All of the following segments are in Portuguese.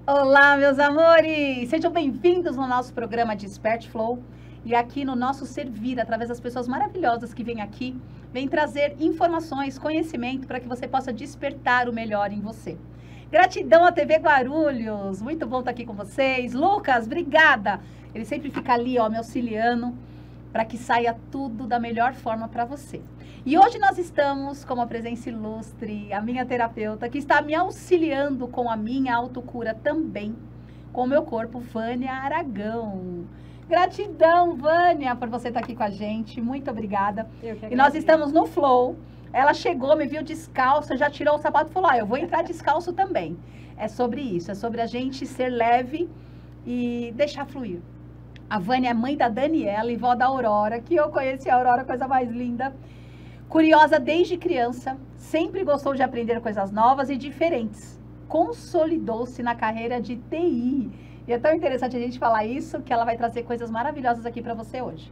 Olá, meus amores! Sejam bem-vindos no nosso programa Desperte Flow. E aqui no nosso servir, através das pessoas maravilhosas que vêm aqui, vem trazer informações, conhecimento para que você possa despertar o melhor em você. Gratidão à TV Guarulhos, muito bom estar aqui com vocês. Lucas, obrigada! Ele sempre fica ali, ó, me auxiliando para que saia tudo da melhor forma para você. E hoje nós estamos com uma presença ilustre, a minha terapeuta, que está me auxiliando com a minha autocura também, com o meu corpo, Vânia Aragão. Gratidão, Vânia, por você estar aqui com a gente, muito obrigada. E nós estamos no Flow, ela chegou, me viu descalça, já tirou o sapato e falou, eu vou entrar descalço também. É sobre isso, é sobre a gente ser leve e deixar fluir. A Vânia é mãe da Daniela e vó da Aurora, que eu conheci a Aurora, coisa mais linda. Curiosa desde criança, sempre gostou de aprender coisas novas e diferentes. Consolidou-se na carreira de TI. E é tão interessante a gente falar isso, que ela vai trazer coisas maravilhosas aqui para você hoje.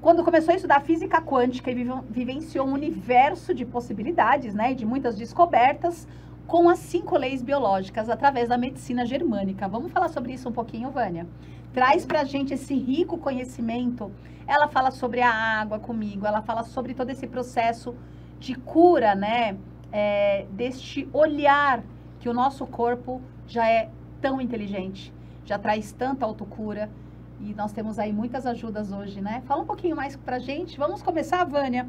Quando começou a estudar física quântica e vivenciou um universo de possibilidades, né, de muitas descobertas, com as 5 leis biológicas através da medicina germânica. Vamos falar sobre isso um pouquinho, Vânia? Traz pra gente esse rico conhecimento. Ela fala sobre a água comigo, ela fala sobre todo esse processo de cura, né? Deste olhar que o nosso corpo já é tão inteligente, já traz tanta autocura. E nós temos aí muitas ajudas hoje, né? Fala um pouquinho mais pra gente. Vamos começar, Vânia.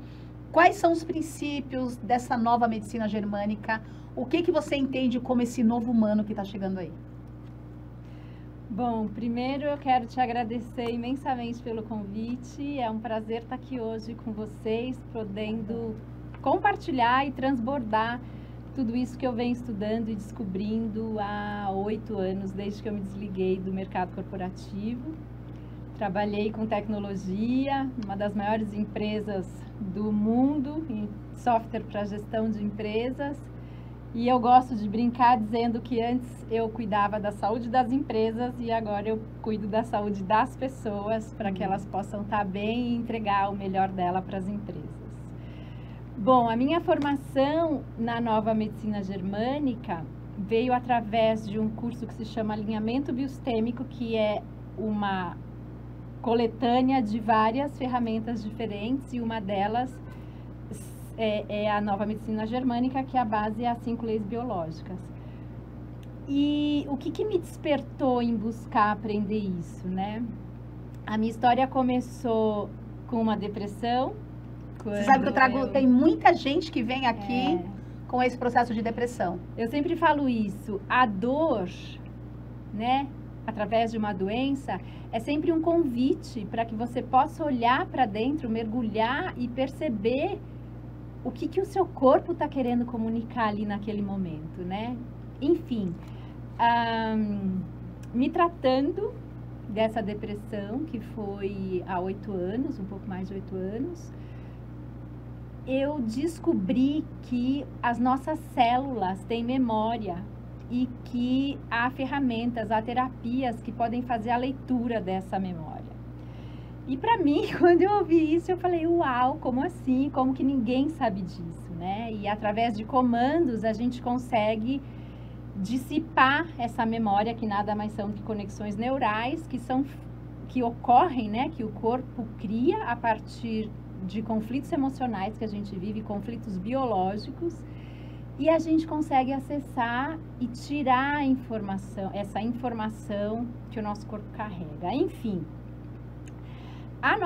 Quais são os princípios dessa nova medicina germânica? O que você entende como esse novo humano que está chegando aí? Bom, primeiro eu quero te agradecer imensamente pelo convite. É um prazer estar aqui hoje com vocês, podendo compartilhar e transbordar tudo isso que eu venho estudando e descobrindo há 8 anos, desde que eu me desliguei do mercado corporativo. Trabalhei com tecnologia, uma das maiores empresas do mundo, em software para gestão de empresas. E eu gosto de brincar dizendo que antes eu cuidava da saúde das empresas e agora eu cuido da saúde das pessoas para que elas possam estar bem e entregar o melhor dela para as empresas. Bom, a minha formação na nova medicina germânica veio através de um curso que se chama Alinhamento Biostêmico, que é uma coletânea de várias ferramentas diferentes e uma delas é a nova medicina germânica, que a base é as 5 leis biológicas. E o que me despertou em buscar aprender isso, né? A minha história começou com uma depressão. Você sabe que eu trago, tem muita gente que vem aqui com esse processo de depressão. Eu sempre falo isso, a dor, né, através de uma doença, é sempre um convite para que você possa olhar para dentro, mergulhar e perceber o que o seu corpo está querendo comunicar ali naquele momento, né? Enfim, me tratando dessa depressão, que foi há 8 anos, um pouco mais de 8 anos, eu descobri que as nossas células têm memória e que há ferramentas, há terapias que podem fazer a leitura dessa memória. E para mim, quando eu ouvi isso, eu falei, uau, como assim? Como que ninguém sabe disso, né? E através de comandos a gente consegue dissipar essa memória, que nada mais são que conexões neurais, que ocorrem, né? Que o corpo cria a partir de conflitos emocionais que a gente vive, conflitos biológicos, e a gente consegue acessar e tirar a informação, essa informação que o nosso corpo carrega. Enfim.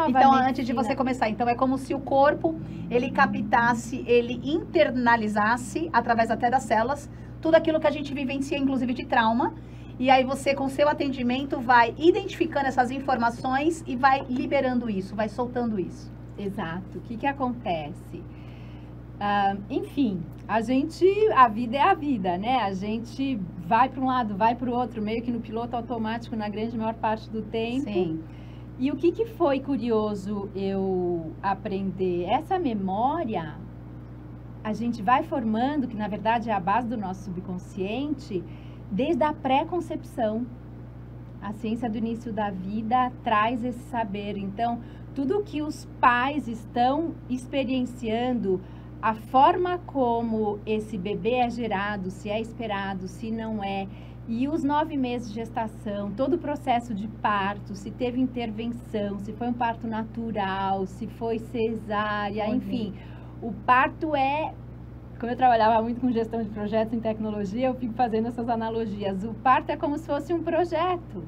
Então, antes de você começar, então é como se o corpo, ele captasse, ele internalizasse, através até das células, tudo aquilo que a gente vivencia, inclusive de trauma, e aí você, com seu atendimento, vai identificando essas informações e vai liberando isso, vai soltando isso. Exato. O que acontece? Enfim, a vida é a vida, né? A gente vai para um lado, vai para o outro, meio que no piloto automático na grande maior parte do tempo. Sim. E o que foi curioso eu aprender? Essa memória, a gente vai formando, que na verdade é a base do nosso subconsciente, desde a pré-concepção. A ciência do início da vida traz esse saber. Então, tudo que os pais estão experienciando, a forma como esse bebê é gerado, se é esperado, se não é, E os 9 meses de gestação, todo o processo de parto, se teve intervenção, se foi um parto natural, se foi cesárea, enfim. O parto como eu trabalhava muito com gestão de projetos em tecnologia, eu fico fazendo essas analogias. O parto é como se fosse um projeto.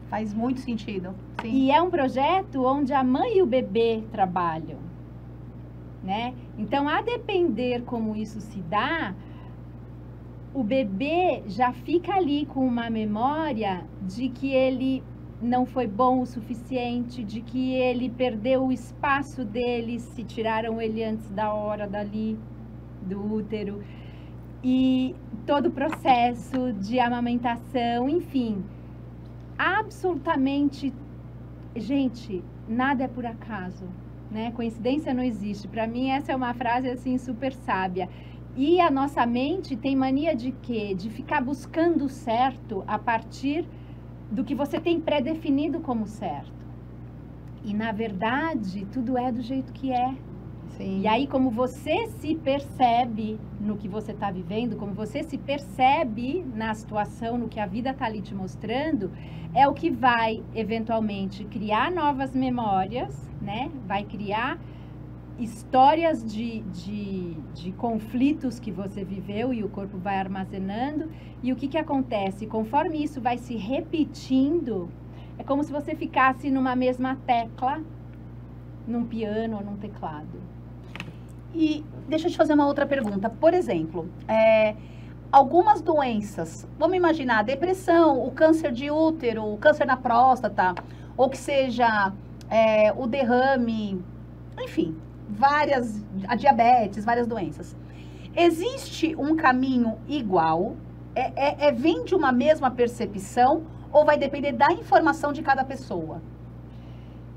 Faz muito sentido. Sim. E é um projeto onde a mãe e o bebê trabalham, né? Então, a depender como isso se dá, o bebê já fica ali com uma memória de que ele não foi bom o suficiente, de que ele perdeu o espaço dele, se tiraram ele antes da hora dali, do útero. E todo o processo de amamentação, enfim. Absolutamente, gente, nada é por acaso, né? Coincidência não existe. Para mim, essa é uma frase, assim, super sábia. E a nossa mente tem mania de quê? De ficar buscando o certo a partir do que você tem pré-definido como certo. E, na verdade, tudo é do jeito que é. Sim. E aí, como você se percebe no que você está vivendo, como você se percebe na situação, no que a vida está ali te mostrando, é o que vai, eventualmente, criar novas memórias, né? Vai criar histórias de conflitos que você viveu e o corpo vai armazenando. E o que acontece? Conforme isso vai se repetindo, é como se você ficasse numa mesma tecla, num piano ou num teclado. E deixa eu te fazer uma outra pergunta. Por exemplo, algumas doenças, vamos imaginar a depressão, o câncer de útero, o câncer na próstata, ou que seja o derrame, enfim, a diabetes, várias doenças. Existe um caminho igual? Vem de uma mesma percepção ou vai depender da informação de cada pessoa?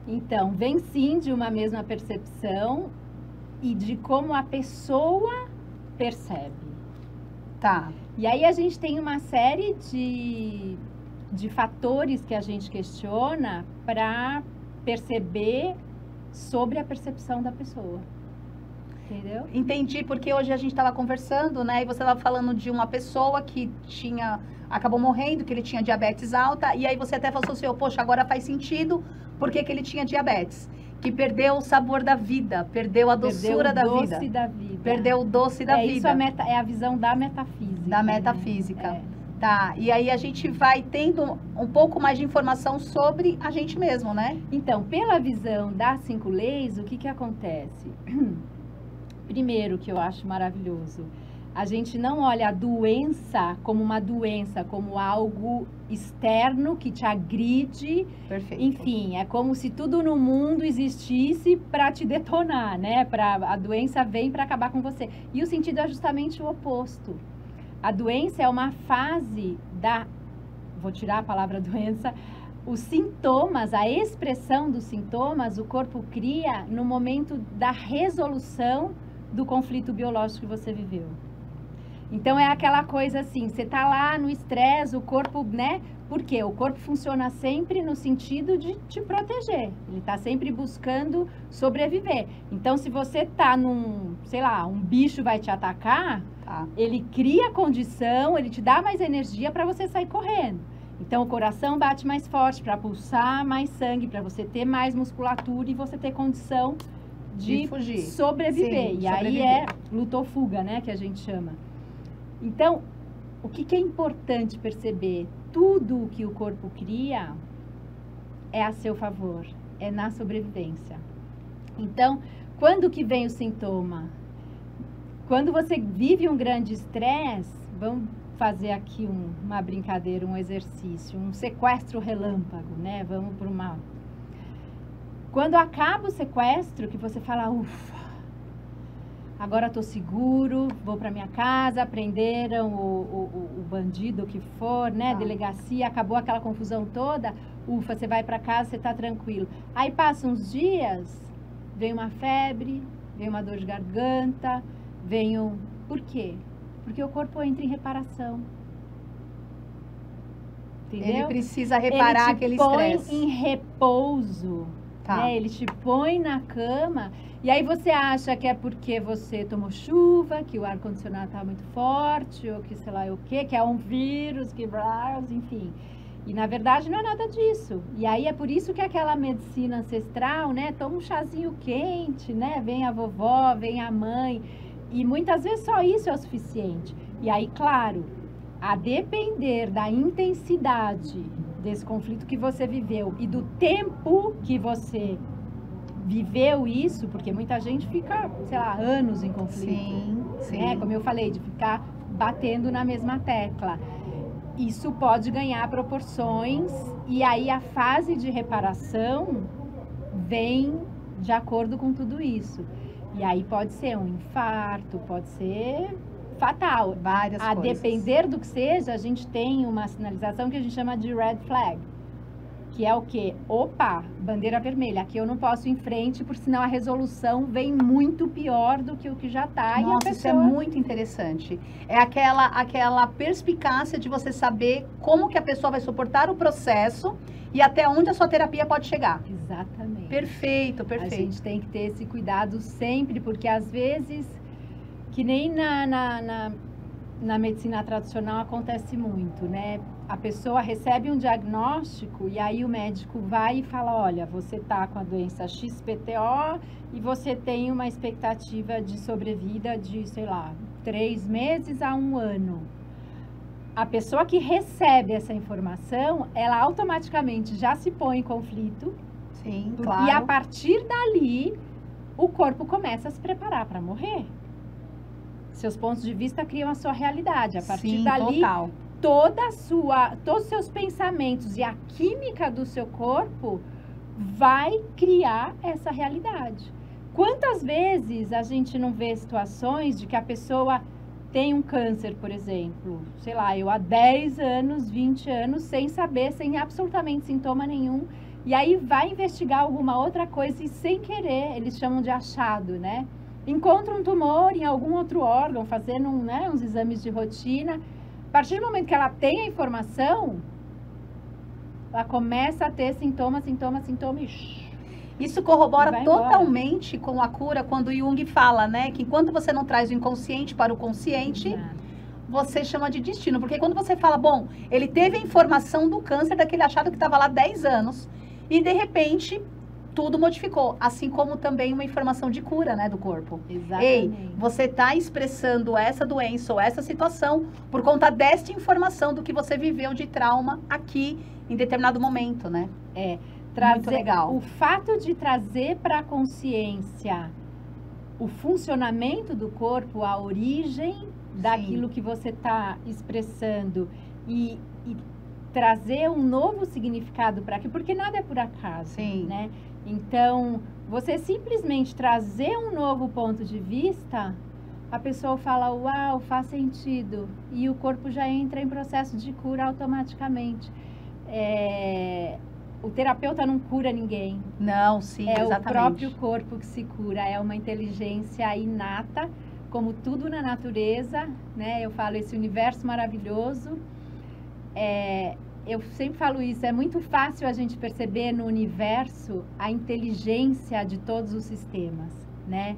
Então, vem sim de uma mesma percepção e de como a pessoa percebe. Tá. E aí a gente tem uma série de fatores que a gente questiona para perceber sobre a percepção da pessoa. Entendeu? Entendi, porque hoje a gente estava conversando, né? E você estava falando de uma pessoa que acabou morrendo, que ele tinha diabetes alta, e aí você até falou assim, poxa, agora faz sentido porque que ele tinha diabetes. Que perdeu o sabor da vida, perdeu a doçura da vida. Perdeu o doce da vida. Perdeu o doce da vida. Isso é a visão da metafísica. Da metafísica. Tá, e aí a gente vai tendo um pouco mais de informação sobre a gente mesmo, né? Então, pela visão das 5 leis, o que acontece? Primeiro, que eu acho maravilhoso, a gente não olha a doença como uma doença, como algo externo que te agride. Perfeito. Enfim, é como se tudo no mundo existisse para te detonar, né? A doença vem para acabar com você. E o sentido é justamente o oposto. A doença é uma fase vou tirar a palavra doença, os sintomas, a expressão dos sintomas, o corpo cria no momento da resolução do conflito biológico que você viveu. Então, é aquela coisa assim, você tá lá no estresse, o corpo, né? Por quê? O corpo funciona sempre no sentido de te proteger. Ele tá sempre buscando sobreviver. Então, se você tá sei lá, um bicho vai te atacar, ele cria condição, ele te dá mais energia para você sair correndo. Então, o coração bate mais forte para pulsar mais sangue, para você ter mais musculatura e você ter condição de fugir. Sobreviver. Sim, e aí é luta ou fuga, né, que a gente chama. Então, o que é importante perceber? Tudo o que o corpo cria é a seu favor, é na sobrevivência. Então, quando que vem o sintoma? Quando você vive um grande estresse, vamos fazer aqui uma brincadeira, um exercício, um sequestro relâmpago, né? Vamos para Quando acaba o sequestro, que você fala, ufa, agora estou seguro, vou para minha casa, prenderam o bandido, o que for, né? Delegacia, acabou aquela confusão toda, ufa, você vai para casa, você está tranquilo. Aí passam uns dias, vem uma febre, vem uma dor de garganta, Por quê? Porque o corpo entra em reparação. Entendeu? Ele precisa reparar aquele estresse. Ele te põe em repouso. Tá. né? Ele te põe na cama e aí você acha que é porque você tomou chuva, que o ar-condicionado tá muito forte, ou que sei lá o quê, que é um vírus, que enfim. E na verdade não é nada disso. E aí é por isso que aquela medicina ancestral, né? Toma um chazinho quente, né? Vem a vovó, vem a mãe. E muitas vezes só isso é o suficiente. E aí, claro, a depender da intensidade desse conflito que você viveu e do tempo que você viveu isso, porque muita gente fica, sei lá, anos em conflito. Sim, sim. Né? Como eu falei, de ficar batendo na mesma tecla. Isso pode ganhar proporções e aí a fase de reparação vem de acordo com tudo isso. E aí pode ser um infarto, pode ser fatal. Várias A coisas. depender do que seja, a gente tem uma sinalização que a gente chama de red flag. Que é o quê? Opa, bandeira vermelha. Aqui eu não posso ir em frente, porque senão a resolução vem muito pior do que o que já está. Nossa, isso é muito interessante. É aquela perspicácia de você saber como que a pessoa vai suportar o processo e até onde a sua terapia pode chegar. Exatamente. Perfeito, A perfeito. gente tem que ter esse cuidado sempre, porque às vezes, que nem na medicina tradicional acontece muito, né? A pessoa recebe um diagnóstico e aí o médico vai e fala, olha, você tá com a doença XPTO e você tem uma expectativa de sobrevida de, sei lá, 3 meses a 1 ano. A pessoa que recebe essa informação, ela automaticamente já se põe em conflito. Sim, claro. E a partir dali, o corpo começa a se preparar para morrer. Seus pontos de vista criam a sua realidade. A partir dali, total. todos os seus pensamentos e a química do seu corpo vai criar essa realidade. Quantas vezes a gente não vê situações de que a pessoa tem um câncer, por exemplo, sei lá, eu há 10 anos, 20 anos, sem saber, sem absolutamente sintoma nenhum, e aí vai investigar alguma outra coisa e sem querer, eles chamam de achado, né? Encontra um tumor em algum outro órgão, fazendo uns exames de rotina. A partir do momento que ela tem a informação, ela começa a ter sintomas e isso corrobora vai totalmente com a cura quando Jung fala, né? Que enquanto você não traz o inconsciente para o consciente, você chama de destino. Porque quando você fala, bom, ele teve a informação do câncer daquele achado que estava lá 10 anos e de repente tudo modificou. Assim como também uma informação de cura, né, do corpo. Exatamente. Ei, você está expressando essa doença ou essa situação por conta desta informação do que você viveu de trauma aqui em determinado momento, né? Muito legal. O fato de trazer para a consciência o funcionamento do corpo, a origem daquilo que você está expressando e trazer um novo significado para aquilo, porque nada é por acaso, né? Então, você simplesmente trazer um novo ponto de vista, a pessoa fala, uau, faz sentido, e o corpo já entra em processo de cura automaticamente. O terapeuta não cura ninguém. Não, sim, exatamente. É o próprio corpo que se cura, é uma inteligência inata, como tudo na natureza, né? Eu falo, esse universo maravilhoso. Eu sempre falo isso, é muito fácil a gente perceber no universo a inteligência de todos os sistemas, né?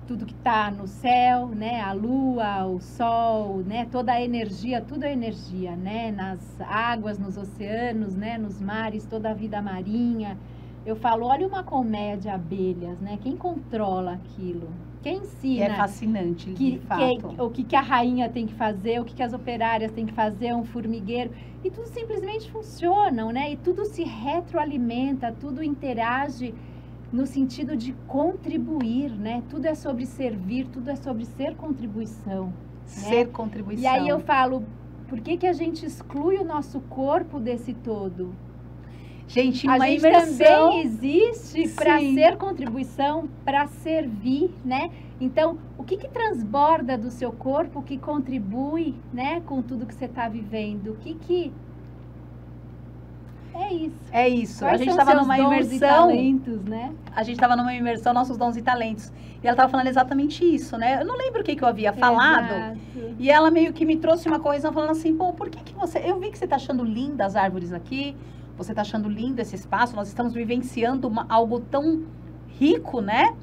Tudo que está no céu, né? A lua, o sol, né? Toda a energia, tudo é energia, né? Nas águas, nos oceanos, né? Nos mares, toda a vida marinha. Eu falo, olha uma colmeia de abelhas, né? Quem controla aquilo? Quem ensina? É fascinante, de fato. O que a rainha tem que fazer, o que as operárias têm que fazer, um formigueiro. E tudo simplesmente funcionam, né? E tudo se retroalimenta, tudo interage no sentido de contribuir, né? Tudo é sobre servir, tudo é sobre ser contribuição. Ser né? contribuição. E aí eu falo, por que a gente exclui o nosso corpo desse todo? Gente, a uma gente imersão também existe para ser contribuição, para servir, né? Então, o que transborda do seu corpo que contribui, né, com tudo que você está vivendo? O que é isso? É isso. Quais a gente são estava seus numa dons imersão, e talentos, né? A gente estava numa imersão, nossos dons e talentos. E ela estava falando exatamente isso, né? Eu não lembro o que eu havia falado. Exato. E ela meio que me trouxe uma coisa falando assim, pô, por que você... Eu vi que você tá achando lindas as árvores aqui. você está achando lindo esse espaço, nós estamos vivenciando algo tão rico, né?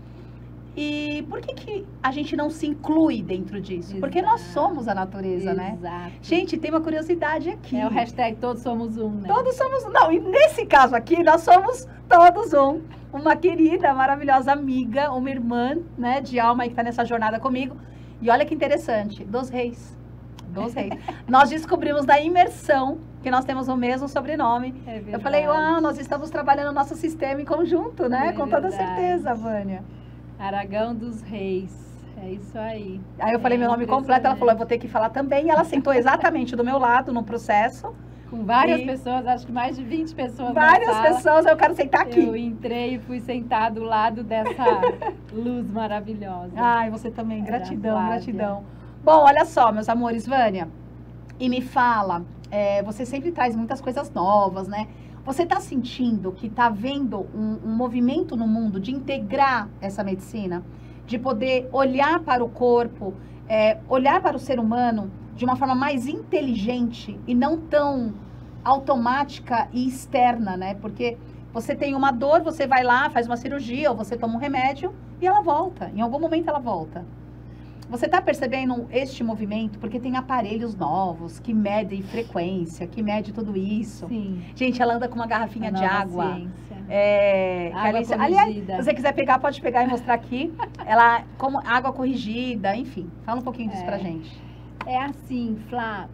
E por que a gente não se inclui dentro disso? Exato. Porque nós somos a natureza, né? Exato. Gente, tem uma curiosidade aqui. É o hashtag todos somos um, né? Todos somos um. Não, e nesse caso aqui, nós somos todos um. Uma querida, maravilhosa amiga, uma irmã, né, de alma aí que está nessa jornada comigo. E olha que interessante, dos reis. Nós descobrimos da imersão que nós temos o mesmo sobrenome. É verdade. Eu falei, uau, nós estamos trabalhando o nosso sistema em conjunto, né? É Com toda verdade. certeza, Vânia. Aragão dos Reis. É isso aí. Aí eu falei meu nome completo, ela falou, eu vou ter que falar também. E ela sentou exatamente do meu lado no processo. Com várias pessoas, acho que mais de 20 pessoas Várias na sala. pessoas, eu quero sentar aqui. Eu entrei e fui sentar do lado dessa luz maravilhosa. Ai, você também. Era Gratidão, Flávia. gratidão. Bom, olha só, meus amores, Vânia. E me fala, você sempre traz muitas coisas novas, né? Você está sentindo que está havendo um movimento no mundo de integrar essa medicina? De poder olhar para o corpo, olhar para o ser humano de uma forma mais inteligente e não tão automática e externa, né? Porque você tem uma dor, você vai lá, faz uma cirurgia ou você toma um remédio e ela volta. Em algum momento ela volta. Você está percebendo este movimento? Porque tem aparelhos novos que medem frequência, que medem tudo isso. Sim. Gente, ela anda com uma garrafinha de água. Ciência. Água corrigida. Aliás, se você quiser pegar, pode pegar e mostrar aqui. Ela, como água corrigida, enfim. Fala um pouquinho disso pra gente. É assim, Flá,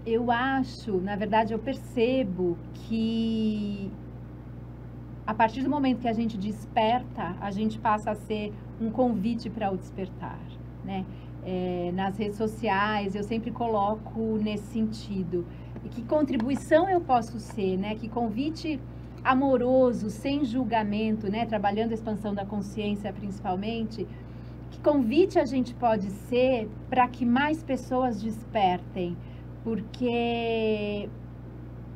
eu acho, na verdade, eu percebo que a partir do momento que a gente desperta, a gente passa a ser um convite para o despertar, né? Nas redes sociais, eu sempre coloco nesse sentido. E que contribuição eu posso ser, né? Que convite amoroso, sem julgamento, né? Trabalhando a expansão da consciência principalmente. Que convite a gente pode ser para que mais pessoas despertem, porque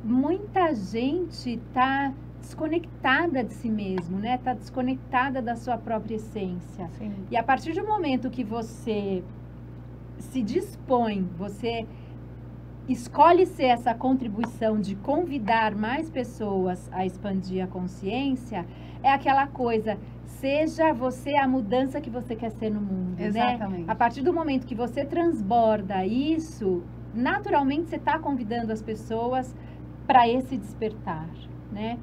muita gente está desconectada de si mesmo, né? Está desconectada da sua própria essência. Sim. E a partir do momento que você se dispõe, você escolhe ser essa contribuição de convidar mais pessoas a expandir a consciência, é aquela coisa... Seja você a mudança que você quer ser no mundo, Exatamente. né? A partir do momento que você transborda isso, naturalmente você está convidando as pessoas para esse despertar, né?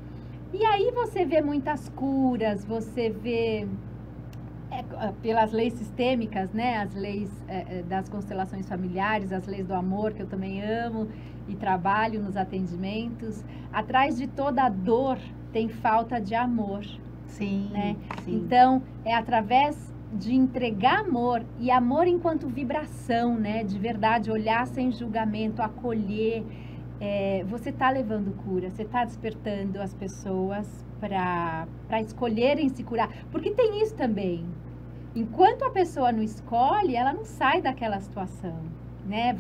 E aí você vê muitas curas, você vê pelas leis sistêmicas, né? As leis das constelações familiares, as leis do amor, que eu também amo e trabalho nos atendimentos. Atrás de toda dor tem falta de amor. Sim, né? sim. Então, é através de entregar amor, e amor enquanto vibração, né? De verdade, olhar sem julgamento, acolher. Você está levando cura, você está despertando as pessoas para escolherem se curar. Porque tem isso também. Enquanto a pessoa não escolhe, ela não sai daquela situação, né?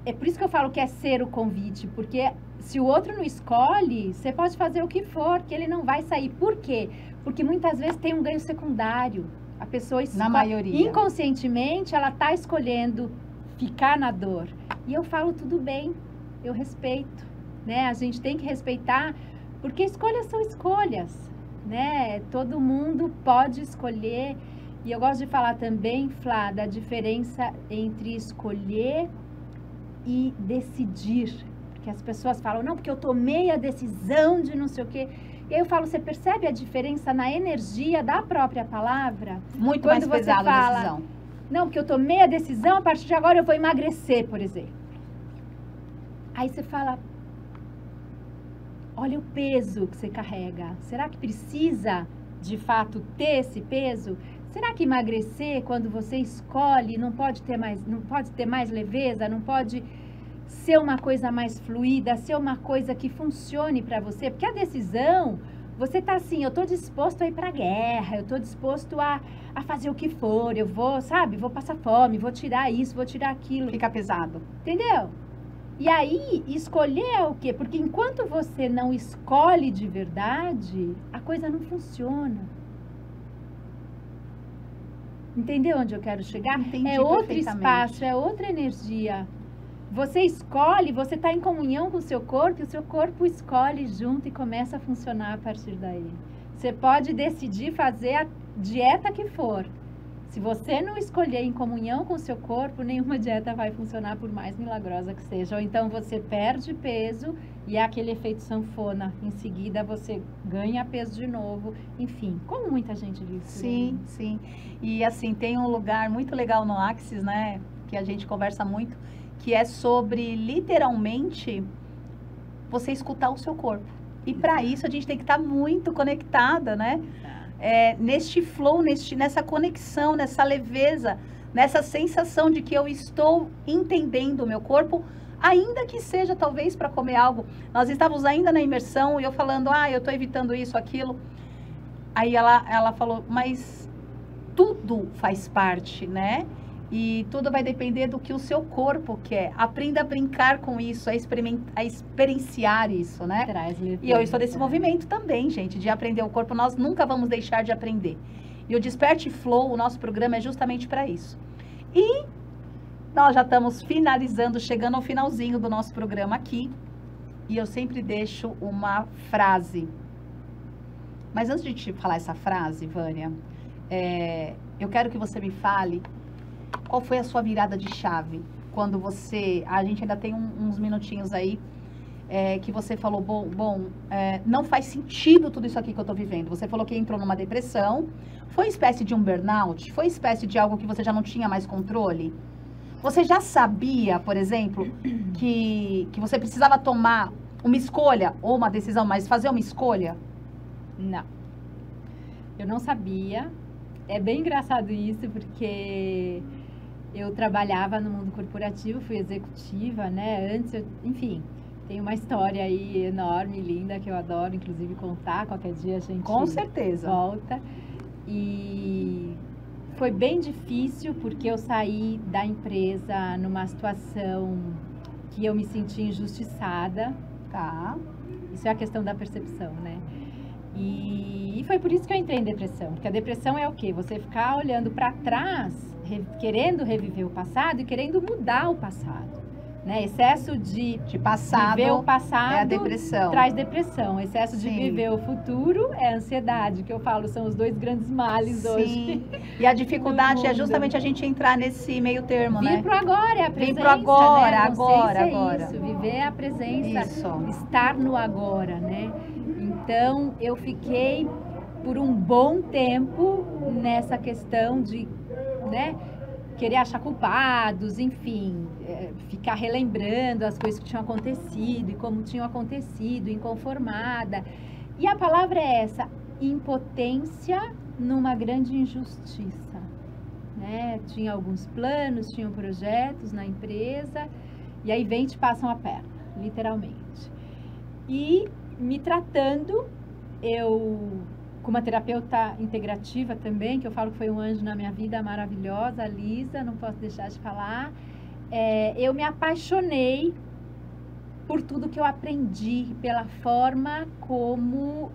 É por isso que eu falo que é ser o convite, porque se o outro não escolhe, você pode fazer o que for, que ele não vai sair. Por quê? Porque muitas vezes tem um ganho secundário. A pessoa escolhe, na maioria, inconscientemente, ela está escolhendo ficar na dor. E eu falo, tudo bem, eu respeito, né? A gente tem que respeitar, porque escolhas são escolhas, né? Todo mundo pode escolher. E eu gosto de falar também, Flá, da diferença entre escolher e decidir. Porque as pessoas falam, não, porque eu tomei a decisão de não sei o quê. E aí eu falo, você percebe a diferença na energia da própria palavra? Muito mais pesada a decisão. Não, porque eu tomei a decisão, a partir de agora eu vou emagrecer, por exemplo. Aí você fala, olha o peso que você carrega. Será que precisa, de fato, ter esse peso? Será que emagrecer, quando você escolhe, não pode ter mais leveza, não pode ser uma coisa mais fluida, ser uma coisa que funcione para você? Porque a decisão, você tá assim, eu tô disposto a ir pra guerra, eu tô disposto a fazer o que for, eu vou, sabe, vou passar fome, vou tirar isso, vou tirar aquilo. Fica pesado. Entendeu? E aí, escolher é o quê? Porque enquanto você não escolhe de verdade, a coisa não funciona. Entendeu onde eu quero chegar? Entendi é outro perfeitamente. espaço, é outra energia. você escolhe, você está em comunhão com o seu corpo, e o seu corpo escolhe junto e começa a funcionar a partir daí. Você pode decidir fazer a dieta que for. Se você não escolher em comunhão com o seu corpo, nenhuma dieta vai funcionar, por mais milagrosa que seja. Ou então você perde peso e é aquele efeito sanfona. Em seguida você ganha peso de novo. Enfim, como muita gente diz. Sim, sim. E assim, tem um lugar muito legal no Axis, né? Que a gente conversa muito, que é sobre, literalmente, você escutar o seu corpo. E para isso a gente tem que estar muito conectada, né? Neste flow, nessa conexão, nessa leveza, nessa sensação de que eu estou entendendo o meu corpo, ainda que seja talvez para comer algo. Nós estávamos ainda na imersão e eu falando, eu estou evitando isso, aquilo. Aí ela falou, mas tudo faz parte, né? E tudo vai depender do que o seu corpo quer. Aprenda a brincar com isso, a experienciar isso, né? E eu estou nesse movimento também, gente, de aprender o corpo. Nós nunca vamos deixar de aprender. E o Desperte Flow, o nosso programa, é justamente para isso. E nós já estamos finalizando, chegando ao finalzinho do nosso programa aqui. E eu sempre deixo uma frase. Mas antes de te falar essa frase, Vânia, eu quero que você me fale qual foi a sua virada de chave? Quando você... A gente ainda tem uns minutinhos aí que você falou, não faz sentido tudo isso aqui que eu tô vivendo. Você falou que entrou numa depressão. Foi espécie de um burnout? Foi espécie de algo que você já não tinha mais controle? Você já sabia, por exemplo, que você precisava tomar uma escolha ou uma decisão, mas fazer uma escolha? Não. Eu não sabia. É bem engraçado isso, porque eu trabalhava no mundo corporativo, fui executiva, né? Antes, enfim, tem uma história aí enorme, linda, que eu adoro, inclusive, contar. Qualquer dia a gente com certeza volta. E foi bem difícil, porque eu saí da empresa numa situação que eu me senti injustiçada. Tá. Isso é a questão da percepção, né? E foi por isso que eu entrei em depressão. Porque a depressão é o quê? Você ficar olhando para trás, querendo reviver o passado e querendo mudar o passado. Né? Excesso de passado, viver o passado é a depressão. Traz depressão. Excesso de viver o futuro é a ansiedade, que eu falo, são os dois grandes males hoje. E a dificuldade é justamente a gente entrar nesse meio termo, né? Vir pro agora, é a presença. Vir pro agora, né? agora. Isso, viver a presença, estar no agora, né? Então, eu fiquei por um bom tempo nessa questão de, né, querer achar culpados, enfim, ficar relembrando as coisas que tinham acontecido e como tinham acontecido, inconformada. E a palavra é essa, impotência numa grande injustiça, né? Tinha alguns planos, tinham projetos na empresa, e aí vem e te passam a perna, literalmente. E me tratando, eu, com uma terapeuta integrativa também, que eu falo que foi um anjo na minha vida, maravilhosa, a Lisa, não posso deixar de falar, eu me apaixonei por tudo que eu aprendi, pela forma como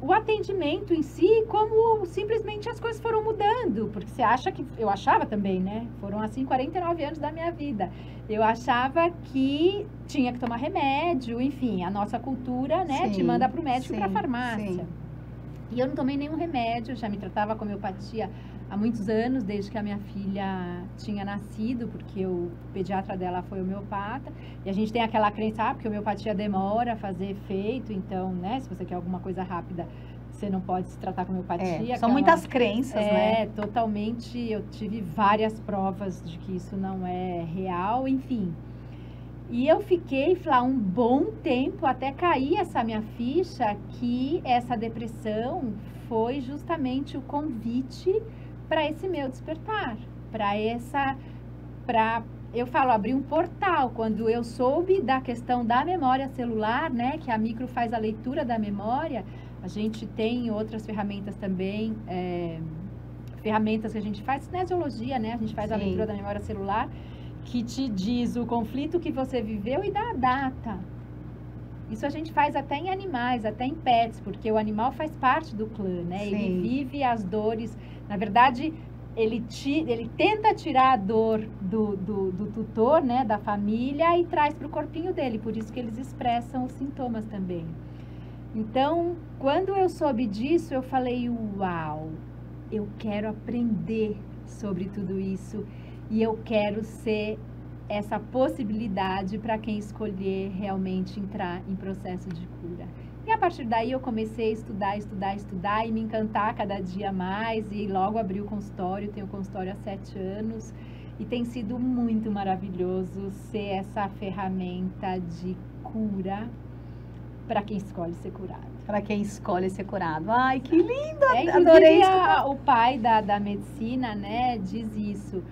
o atendimento em si, como simplesmente as coisas foram mudando, porque você acha que, eu achava também, né, foram assim 49 anos da minha vida, eu achava que tinha que tomar remédio, enfim, a nossa cultura, né, te manda para o médico e para a farmácia, e eu não tomei nenhum remédio, já me tratava com homeopatia há muitos anos, desde que a minha filha tinha nascido, porque o pediatra dela foi homeopata, e a gente tem aquela crença, porque a homeopatia demora a fazer efeito, então, né, se você quer alguma coisa rápida, você não pode se tratar com homeopatia. São muitas crenças, né? Totalmente, eu tive várias provas de que isso não é real, enfim. E eu fiquei, um bom tempo, até cair essa minha ficha, que essa depressão foi justamente o convite para esse meu despertar, eu falo, abrir um portal. Quando eu soube da questão da memória celular, né, que a micro faz a leitura da memória, a gente tem outras ferramentas também, ferramentas que a gente faz, kinesiologia, né, a gente faz a leitura da memória celular, que te diz o conflito que você viveu e dá a data. Isso a gente faz até em animais, até em pets, porque o animal faz parte do clã, né? Ele vive as dores. Na verdade, ele tenta tirar a dor do tutor, né, da família, e traz para o corpinho dele, por isso que eles expressam os sintomas também. Então, quando eu soube disso, eu falei, uau, eu quero aprender sobre tudo isso e eu quero ser essa possibilidade para quem escolher realmente entrar em processo de cura. E a partir daí eu comecei a estudar e me encantar cada dia mais, e logo abri o consultório, tenho consultório há 7 anos, e tem sido muito maravilhoso ser essa ferramenta de cura para quem escolhe ser curado. Para quem escolhe ser curado. Ai, que lindo! Adorei isso. O pai da medicina, né, diz isso.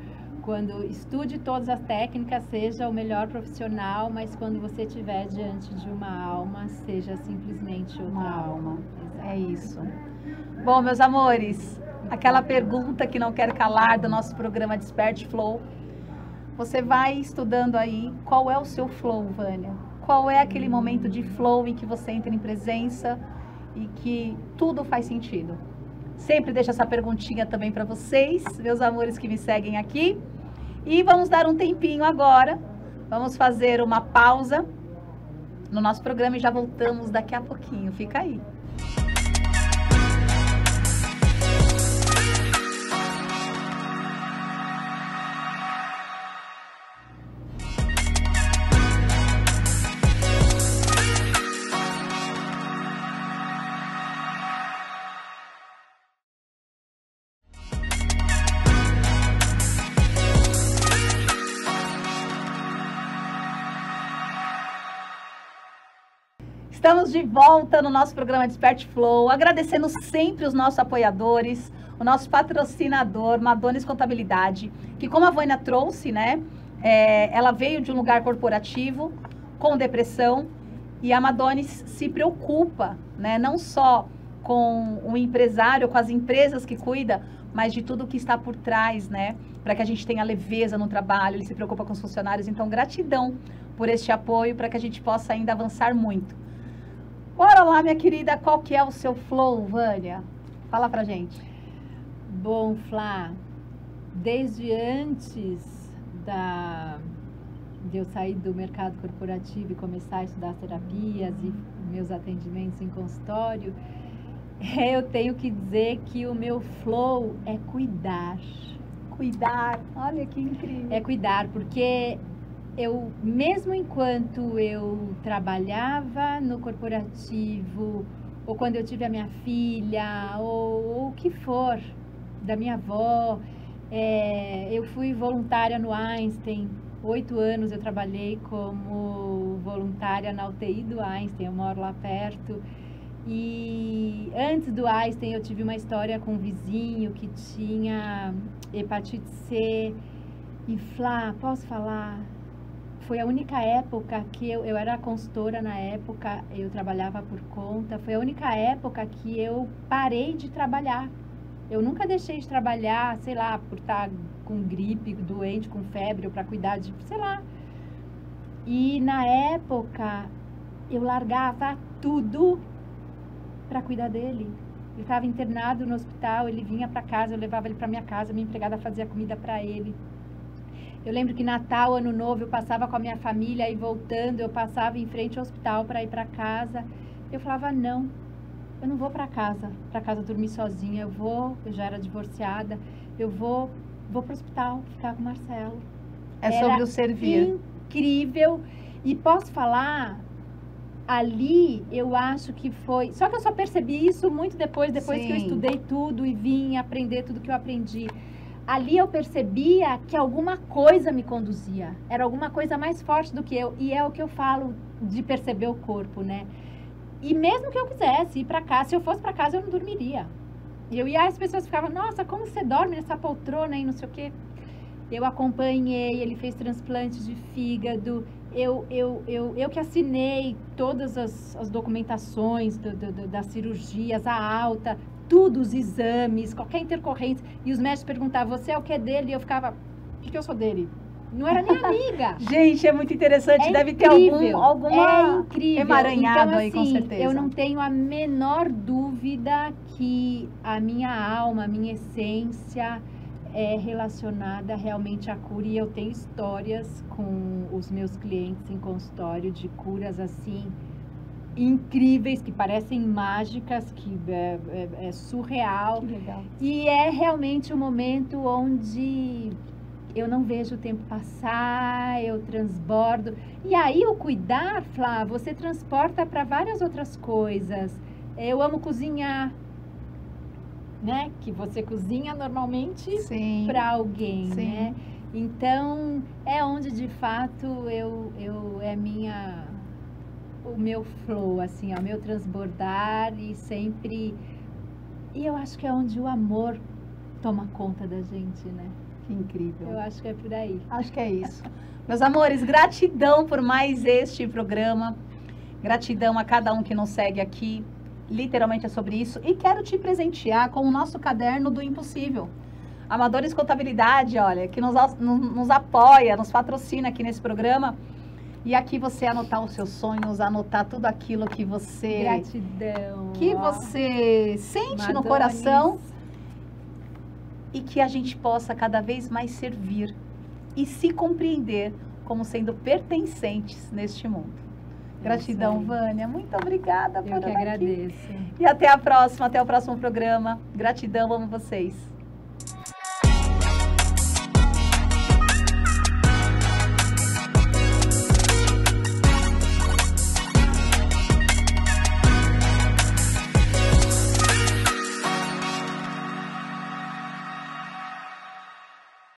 Quando estude todas as técnicas, seja o melhor profissional, mas quando você estiver diante de uma alma, seja simplesmente outra alma. É isso. Bom, meus amores, aquela pergunta que não quer calar do nosso programa Desperte Flow. Você vai estudando aí, qual é o seu flow, Vânia? Qual é aquele momento de flow em que você entra em presença e que tudo faz sentido? Sempre deixo essa perguntinha também para vocês, meus amores que me seguem aqui. E vamos dar um tempinho agora. Vamos fazer uma pausa no nosso programa e já voltamos daqui a pouquinho. Fica aí. Estamos de volta no nosso programa Desperte Flow, agradecendo sempre os nossos apoiadores, o nosso patrocinador, Madones Contabilidade, que como a Vânia trouxe, né, ela veio de um lugar corporativo, com depressão, e a Madones se preocupa, né, não só com o empresário, com as empresas que cuida, mas de tudo que está por trás, né, para que a gente tenha leveza no trabalho, ele se preocupa com os funcionários, então gratidão por este apoio, para que a gente possa ainda avançar muito. Bora lá, minha querida, qual que é o seu flow, Vânia? Fala pra gente. Bom, Flá, desde antes de eu sair do mercado corporativo e começar a estudar terapias e meus atendimentos em consultório, eu tenho que dizer que o meu flow é cuidar. Cuidar, olha que incrível. É cuidar, porque eu, mesmo enquanto eu trabalhava no corporativo, ou quando eu tive a minha filha, ou o que for, da minha avó, eu fui voluntária no Einstein. 8 anos eu trabalhei como voluntária na UTI do Einstein, eu moro lá perto. E antes do Einstein eu tive uma história com um vizinho que tinha hepatite C. E Flá, posso falar? Foi a única época que eu era consultora na época, eu trabalhava por conta, foi a única época que eu parei de trabalhar. Eu nunca deixei de trabalhar, sei lá, por estar com gripe, doente, com febre, ou para cuidar de, sei lá. E na época, eu largava tudo para cuidar dele. Ele estava internado no hospital, ele vinha para casa, eu levava ele para minha casa, minha empregada fazia comida para ele. Eu lembro que Natal, Ano Novo, eu passava com a minha família e voltando, eu passava em frente ao hospital para ir para casa. Eu falava, não, eu não vou para casa dormir sozinha, eu já era divorciada, eu vou para o hospital ficar com o Marcelo. É sobre o servir. Incrível. E posso falar, ali eu acho que foi... Só que eu só percebi isso muito depois que eu estudei tudo e vim aprender tudo que eu aprendi. Ali eu percebia que alguma coisa me conduzia, era alguma coisa mais forte do que eu, e é o que eu falo de perceber o corpo, né? E mesmo que eu quisesse ir para casa, se eu fosse para casa eu não dormiria. E as pessoas ficavam, nossa, como você dorme nessa poltrona e não sei o quê. Eu acompanhei, ele fez transplante de fígado, eu que assinei todas as documentações das cirurgias, a alta, tudo, os exames, qualquer intercorrência. E os médicos perguntavam, você é o que dele? E eu ficava, o que eu sou dele? Não era minha amiga. Gente, é muito interessante. Deve ter alguma emaranhado então, aí, com certeza. Eu não tenho a menor dúvida que a minha alma, a minha essência é relacionada realmente à cura, e eu tenho histórias com os meus clientes em consultório de curas assim incríveis, que parecem mágicas, que é surreal. Que legal. E é realmente um momento onde eu não vejo o tempo passar, eu transbordo. E aí o cuidar, Flá, você transporta para várias outras coisas. Eu amo cozinhar, né? Que você cozinha normalmente para alguém, Sim. né? Então é onde de fato o meu flow, assim, o meu transbordar, e sempre. E eu acho que é onde o amor toma conta da gente, né? Que incrível. Eu acho que é por aí. Acho que é isso. Meus amores, gratidão por mais este programa. Gratidão a cada um que nos segue aqui. Literalmente é sobre isso. E quero te presentear com o nosso caderno do impossível. Amadores Contabilidade, olha, que nos apoia, nos patrocina aqui nesse programa. E aqui você anotar os seus sonhos, anotar tudo aquilo que você... Gratidão. Que você sente no coração. E que a gente possa cada vez mais servir e se compreender como sendo pertencentes neste mundo. Gratidão, Vânia. Muito obrigada por estar aqui. Eu que agradeço. E até a próxima, até o próximo programa. Gratidão, amo vocês.